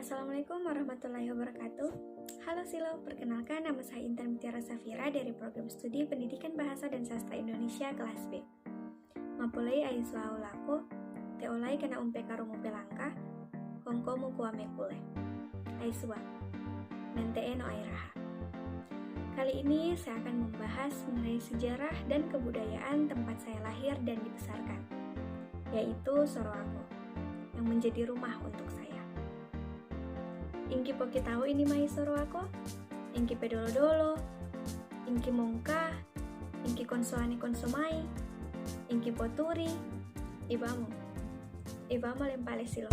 Assalamualaikum warahmatullahi wabarakatuh. Halo Silo, perkenalkan nama saya Intan Mutiara Safira dari Program Studi Pendidikan Bahasa dan Sastra Indonesia kelas B. Mapulai aislau lako, teolai kena umpe karumu pelangka, hongko mukuame kule. Aiswa, nantee no airaha. Kali ini saya akan membahas mengenai sejarah dan kebudayaan tempat saya lahir dan dibesarkan, yaitu Sorowako, yang menjadi rumah untuk saya. Ingki poki tahu ini mai Sorowako, ingki pedolo-dolo, ingki mongka, ingki konsoani konsomai, ingki poturi, ibamu lempale silo.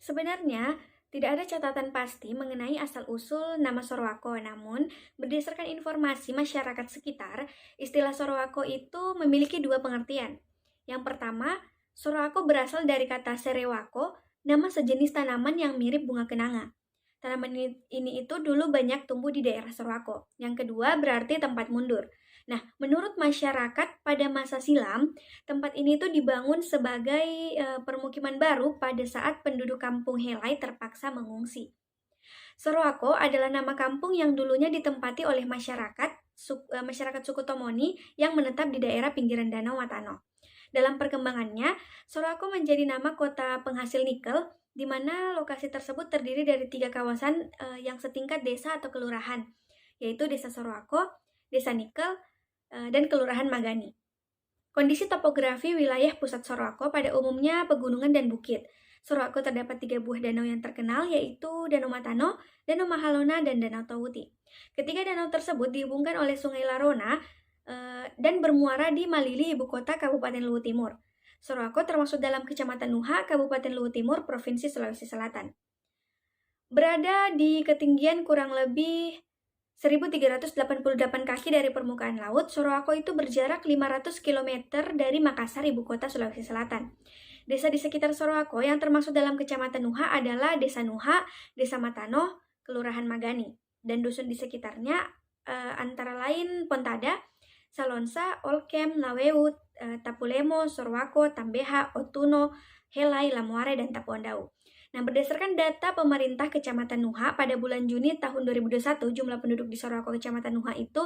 Sebenarnya, tidak ada catatan pasti mengenai asal-usul nama Sorowako, namun berdasarkan informasi masyarakat sekitar, istilah Sorowako itu memiliki dua pengertian. Yang pertama, Sorowako berasal dari kata serewako, nama sejenis tanaman yang mirip bunga kenanga. Tanaman ini itu dulu banyak tumbuh di daerah Sorowako. Yang kedua berarti tempat mundur. Nah, menurut masyarakat pada masa silam, tempat ini tuh dibangun sebagai permukiman baru pada saat penduduk kampung Helai terpaksa mengungsi. Sorowako adalah nama kampung yang dulunya ditempati oleh masyarakat suku Tomoni yang menetap di daerah pinggiran Danau Watano. Dalam perkembangannya, Sorowako menjadi nama kota penghasil nikel, di mana lokasi tersebut terdiri dari 3 kawasan yang setingkat desa atau kelurahan, yaitu Desa Sorowako, Desa Nikel, dan Kelurahan Magani. Kondisi topografi wilayah pusat Sorowako pada umumnya pegunungan dan bukit. Sorowako terdapat 3 buah danau yang terkenal, yaitu Danau Matano, Danau Mahalona, dan Danau Towuti. Ketiga danau tersebut dihubungkan oleh Sungai Larona dan bermuara di Malili, ibu kota Kabupaten Luwu Timur. Sorowako termasuk dalam Kecamatan Nuha, Kabupaten Luwu Timur, Provinsi Sulawesi Selatan. Berada di ketinggian kurang lebih 1388 kaki dari permukaan laut, Sorowako itu berjarak 500 km dari Makassar, ibu kota Sulawesi Selatan. Desa di sekitar Sorowako yang termasuk dalam Kecamatan Nuha adalah Desa Nuha, Desa Matano, Kelurahan Magani. Dan dusun di sekitarnya antara lain Pontada, Salonsa, Olkem, Laweu, Tapulemo, Sorowako, Tambeha, Otuno, Helai, Lamuare, dan Tapuandau. Nah, berdasarkan data pemerintah Kecamatan Nuha pada bulan Juni tahun 2021, jumlah penduduk di Sorowako Kecamatan Nuha itu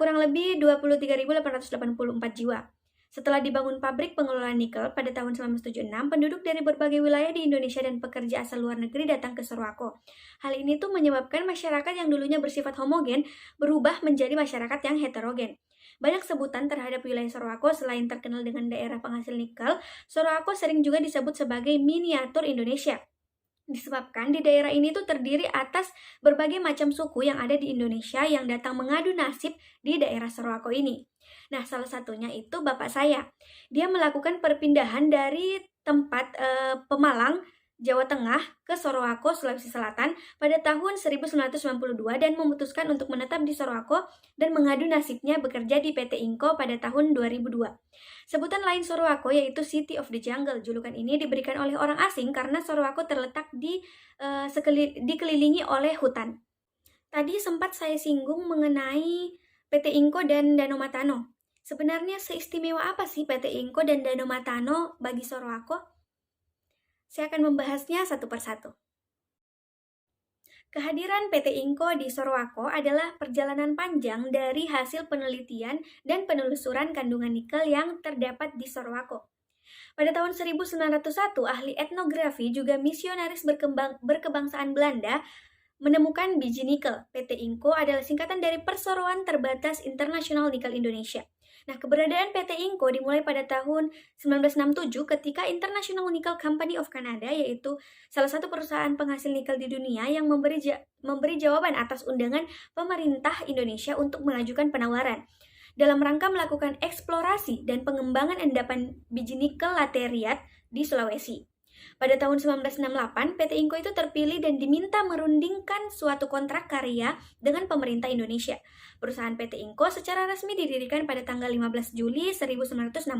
kurang lebih 23.884 jiwa. Setelah dibangun pabrik pengelolaan nikel pada tahun 1976, penduduk dari berbagai wilayah di Indonesia dan pekerja asal luar negeri datang ke Sorowako. Hal ini tuh menyebabkan masyarakat yang dulunya bersifat homogen berubah menjadi masyarakat yang heterogen. Banyak sebutan terhadap wilayah Sorowako selain terkenal dengan daerah penghasil nikel, Sorowako sering juga disebut sebagai miniatur Indonesia. Disebabkan di daerah ini tuh terdiri atas berbagai macam suku yang ada di Indonesia yang datang mengadu nasib di daerah Sorowako ini. Nah, salah satunya itu bapak saya. Dia melakukan perpindahan dari tempat Pemalang, Jawa Tengah ke Sorowako, Sulawesi Selatan pada tahun 1992 dan memutuskan untuk menetap di Sorowako dan mengadu nasibnya bekerja di PT Inko pada tahun 2002. Sebutan lain Sorowako yaitu City of the Jungle. Julukan ini diberikan oleh orang asing karena Sorowako terletak dikelilingi oleh hutan. Tadi sempat saya singgung mengenai PT Inko dan Danau Matano. Sebenarnya seistimewa apa sih PT Inko dan Danau Matano bagi Sorowako? Saya akan membahasnya satu persatu. Kehadiran PT Inko di Sorowako adalah perjalanan panjang dari hasil penelitian dan penelusuran kandungan nikel yang terdapat di Sorowako. Pada tahun 1901, ahli etnografi juga misionaris berkebangsaan Belanda menemukan biji nikel. PT Inco adalah singkatan dari Perseroan Terbatas Internasional Nikel Indonesia. Nah, keberadaan PT Inco dimulai pada tahun 1967 ketika International Nickel Company of Canada, yaitu salah satu perusahaan penghasil nikel di dunia yang memberi jawaban atas undangan pemerintah Indonesia untuk mengajukan penawaran dalam rangka melakukan eksplorasi dan pengembangan endapan biji nikel lateriat di Sulawesi. Pada tahun 1968, PT Inco itu terpilih dan diminta merundingkan suatu kontrak karya dengan pemerintah Indonesia. Perusahaan PT Inco secara resmi didirikan pada tanggal 15 Juli 1968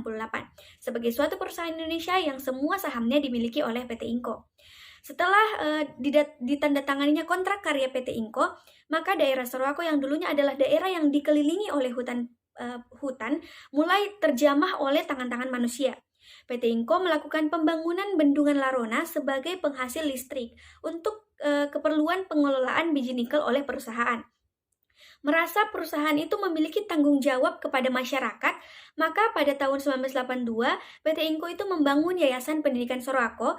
sebagai suatu perusahaan Indonesia yang semua sahamnya dimiliki oleh PT Inco. Setelah ditandatanganinya kontrak karya PT Inco, maka daerah Sorowako yang dulunya adalah daerah yang dikelilingi oleh hutan mulai terjamah oleh tangan-tangan manusia. PT Inco melakukan pembangunan bendungan Larona sebagai penghasil listrik untuk keperluan pengelolaan biji nikel oleh perusahaan. Merasa perusahaan itu memiliki tanggung jawab kepada masyarakat, maka pada tahun 1982 PT Inco itu membangun Yayasan Pendidikan Sorowako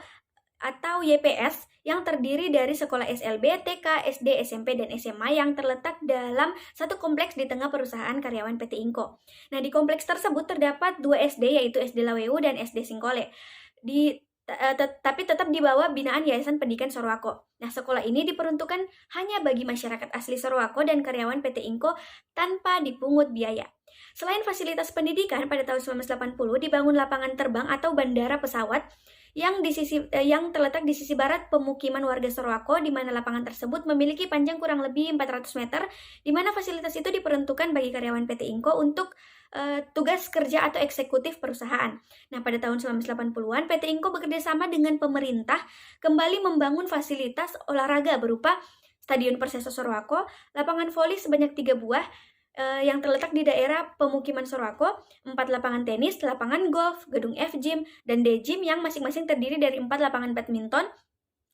atau YPS yang terdiri dari sekolah SLB, TK, SD, SMP, dan SMA yang terletak dalam satu kompleks di tengah perusahaan karyawan PT Inco. Nah, di kompleks tersebut terdapat 2 SD, yaitu SD Lawewu dan SD Singkole. Tapi tetap di bawah binaan Yayasan Pendidikan Sorowako. Nah, sekolah ini diperuntukkan hanya bagi masyarakat asli Sorowako dan karyawan PT Inco tanpa dipungut biaya. Selain fasilitas pendidikan, pada tahun 1980 dibangun lapangan terbang atau bandara pesawat yang terletak di sisi barat pemukiman warga Sorowako, di mana lapangan tersebut memiliki panjang kurang lebih 400 meter, di mana fasilitas itu diperuntukkan bagi karyawan PT Inco untuk tugas kerja atau eksekutif perusahaan. Nah, pada tahun 1980-an, PT Inco bekerjasama dengan pemerintah kembali membangun fasilitas olahraga berupa Stadion Perseso Sorowako, lapangan voli sebanyak 3 buah, yang terletak di daerah pemukiman Sorowako, 4 lapangan tenis, lapangan golf, gedung F-Gym, dan D-Gym yang masing-masing terdiri dari 4 lapangan badminton,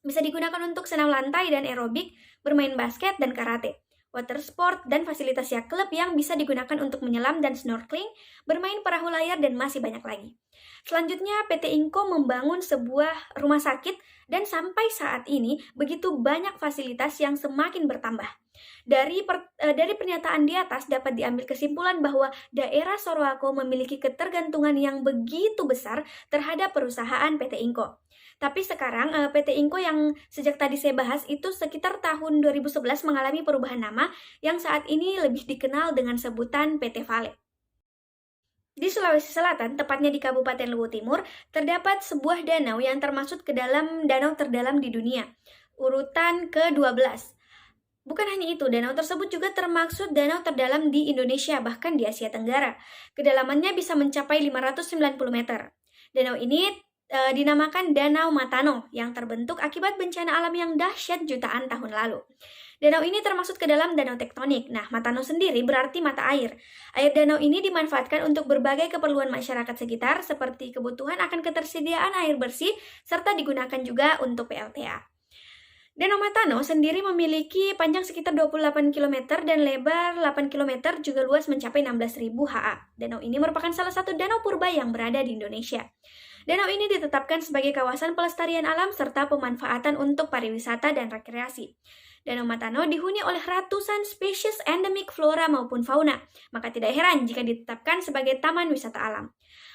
bisa digunakan untuk senam lantai dan aerobik, bermain basket dan karate, water sport, dan fasilitas yacht club yang bisa digunakan untuk menyelam dan snorkeling, bermain perahu layar, dan masih banyak lagi. Selanjutnya, PT Inco membangun sebuah rumah sakit dan sampai saat ini begitu banyak fasilitas yang semakin bertambah. Dari pernyataan di atas dapat diambil kesimpulan bahwa daerah Sorowako memiliki ketergantungan yang begitu besar terhadap perusahaan PT Inco. Tapi sekarang PT Inco yang sejak tadi saya bahas itu sekitar tahun 2011 mengalami perubahan nama yang saat ini lebih dikenal dengan sebutan PT Vale. Di Sulawesi Selatan, tepatnya di Kabupaten Luwu Timur, terdapat sebuah danau yang termasuk ke dalam danau terdalam di dunia, urutan ke-12. Bukan hanya itu, danau tersebut juga termaksud danau terdalam di Indonesia, bahkan di Asia Tenggara. Kedalamannya bisa mencapai 590 meter. Danau ini dinamakan Danau Matano, yang terbentuk akibat bencana alam yang dahsyat jutaan tahun lalu. Danau ini termasuk ke dalam danau tektonik. Nah, Matano sendiri berarti mata air. Air danau ini dimanfaatkan untuk berbagai keperluan masyarakat sekitar, seperti kebutuhan akan ketersediaan air bersih, serta digunakan juga untuk PLTA. Danau Matano sendiri memiliki panjang sekitar 28 km dan lebar 8 km, juga luas mencapai 16.000 ha. Danau ini merupakan salah satu danau purba yang berada di Indonesia. Danau ini ditetapkan sebagai kawasan pelestarian alam serta pemanfaatan untuk pariwisata dan rekreasi. Danau Matano dihuni oleh ratusan spesies endemik flora maupun fauna, maka tidak heran jika ditetapkan sebagai taman wisata alam.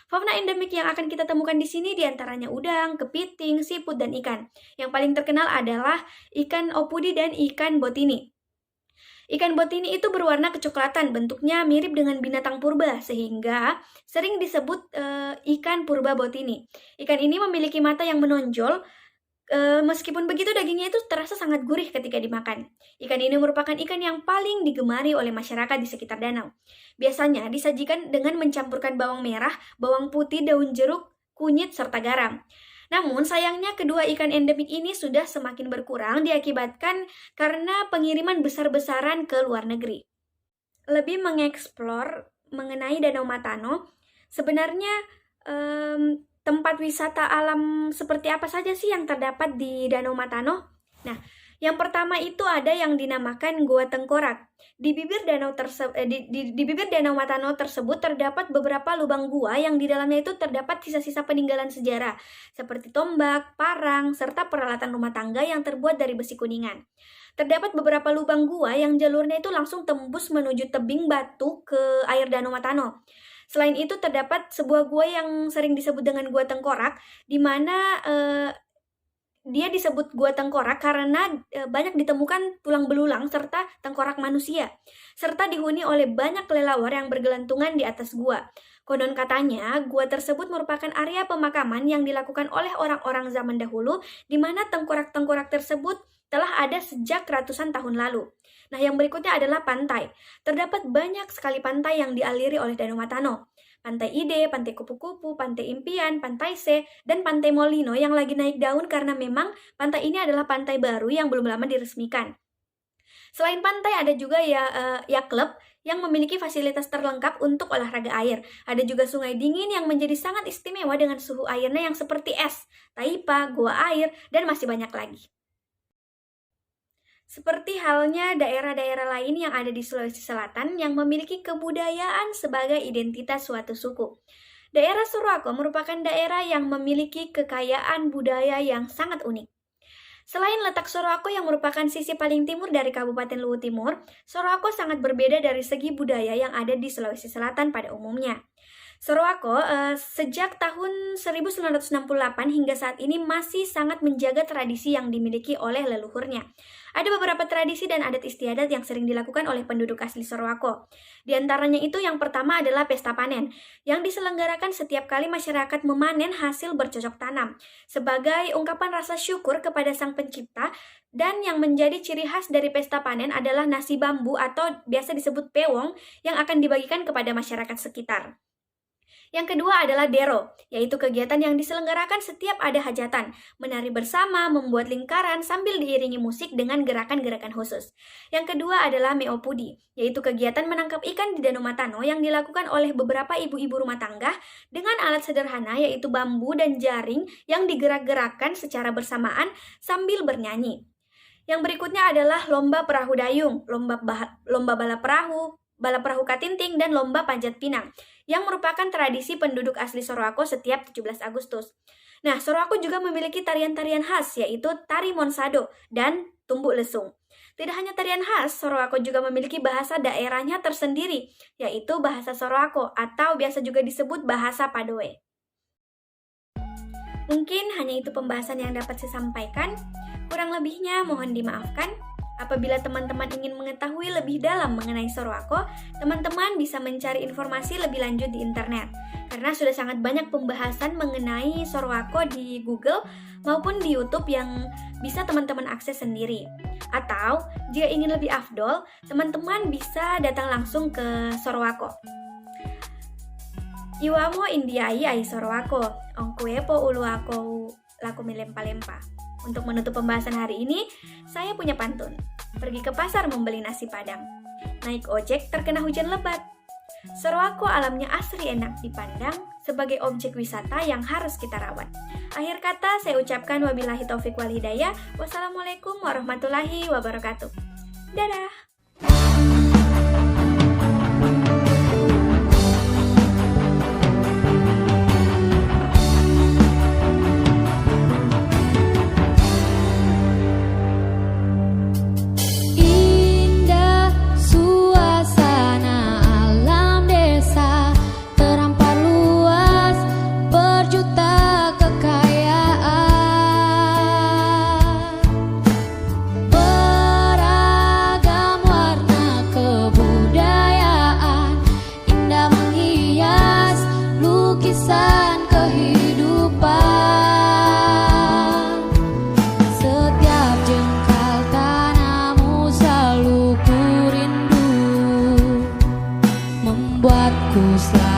Fauna endemik yang akan kita temukan di sini diantaranya udang, kepiting, siput, dan ikan. Yang paling terkenal adalah ikan opudi dan ikan botini. Ikan botini itu berwarna kecoklatan, bentuknya mirip dengan binatang purba, sehingga sering disebut ikan purba botini. Ikan ini memiliki mata yang menonjol, meskipun begitu dagingnya itu terasa sangat gurih ketika dimakan. Ikan ini merupakan ikan yang paling digemari oleh masyarakat di sekitar danau. Biasanya disajikan dengan mencampurkan bawang merah, bawang putih, daun jeruk, kunyit, serta garam. Namun sayangnya kedua ikan endemik ini sudah semakin berkurang diakibatkan karena pengiriman besar-besaran ke luar negeri. Lebih mengeksplor mengenai Danau Matano, sebenarnya tempat wisata alam seperti apa saja sih yang terdapat di Danau Matano? Nah, Yang pertama itu ada yang dinamakan Gua Tengkorak. Di bibir danau Matano tersebut terdapat beberapa lubang gua yang di dalamnya itu terdapat sisa-sisa peninggalan sejarah seperti tombak, parang, serta peralatan rumah tangga yang terbuat dari besi kuningan. Terdapat beberapa lubang gua yang jalurnya itu langsung tembus menuju tebing batu ke air danau Matano. Selain itu terdapat sebuah gua yang sering disebut dengan Gua Tengkorak, di mana dia disebut Gua Tengkorak karena banyak ditemukan tulang belulang serta tengkorak manusia, serta dihuni oleh banyak kelelawar yang bergelantungan di atas gua. Konon katanya, gua tersebut merupakan area pemakaman yang dilakukan oleh orang-orang zaman dahulu, di mana tengkorak-tengkorak tersebut telah ada sejak ratusan tahun lalu. Nah, yang berikutnya adalah pantai. Terdapat banyak sekali pantai yang dialiri oleh Danau Matano. Pantai Ide, Pantai Kupu-Kupu, Pantai Impian, Pantai C, dan Pantai Molino yang lagi naik daun karena memang pantai ini adalah pantai baru yang belum lama diresmikan. Selain pantai ada juga ya klub yang memiliki fasilitas terlengkap untuk olahraga air. Ada juga sungai dingin yang menjadi sangat istimewa dengan suhu airnya yang seperti es, taipa, gua air, dan masih banyak lagi. Seperti halnya daerah-daerah lain yang ada di Sulawesi Selatan yang memiliki kebudayaan sebagai identitas suatu suku. Daerah Sorowako merupakan daerah yang memiliki kekayaan budaya yang sangat unik. Selain letak Sorowako yang merupakan sisi paling timur dari Kabupaten Luwu Timur, Sorowako sangat berbeda dari segi budaya yang ada di Sulawesi Selatan pada umumnya. Sorowako sejak tahun 1968 hingga saat ini masih sangat menjaga tradisi yang dimiliki oleh leluhurnya. Ada beberapa tradisi dan adat istiadat yang sering dilakukan oleh penduduk asli Sorowako. Di antaranya itu yang pertama adalah pesta panen, yang diselenggarakan setiap kali masyarakat memanen hasil bercocok tanam, sebagai ungkapan rasa syukur kepada Sang Pencipta, dan yang menjadi ciri khas dari pesta panen adalah nasi bambu atau biasa disebut pewong yang akan dibagikan kepada masyarakat sekitar. Yang kedua adalah dero, yaitu kegiatan yang diselenggarakan setiap ada hajatan, menari bersama, membuat lingkaran sambil diiringi musik dengan gerakan-gerakan khusus. Yang kedua adalah meopudi, yaitu kegiatan menangkap ikan di Danau Matano yang dilakukan oleh beberapa ibu-ibu rumah tangga dengan alat sederhana yaitu bambu dan jaring yang digerak-gerakkan secara bersamaan sambil bernyanyi. Yang berikutnya adalah lomba perahu dayung, lomba balap perahu katinting, dan lomba panjat pinang, yang merupakan tradisi penduduk asli Sorowako setiap 17 Agustus. Nah, Sorowako juga memiliki tarian-tarian khas, yaitu tari Monsado dan tumbuk lesung. Tidak hanya tarian khas, Sorowako juga memiliki bahasa daerahnya tersendiri, yaitu bahasa Sorowako atau biasa juga disebut bahasa Padoe. Mungkin hanya itu pembahasan yang dapat saya sampaikan. Kurang lebihnya mohon dimaafkan. Apabila teman-teman ingin mengetahui lebih dalam mengenai Sorowako, teman-teman bisa mencari informasi lebih lanjut di internet. Karena sudah sangat banyak pembahasan mengenai Sorowako di Google maupun di YouTube yang bisa teman-teman akses sendiri. Atau, jika ingin lebih afdol, teman-teman bisa datang langsung ke Sorowako. Iwamo indiai ai Sorowako, ongkuepo uluako laku milempa-lempa. Untuk menutup pembahasan hari ini, saya punya pantun. Pergi ke pasar membeli nasi padang. Naik ojek terkena hujan lebat. Sorowako alamnya asri enak dipandang sebagai objek wisata yang harus kita rawat. Akhir kata saya ucapkan wabillahi taufik wal hidayah. Wassalamualaikum warahmatullahi wabarakatuh. Dadah. Buatku selalu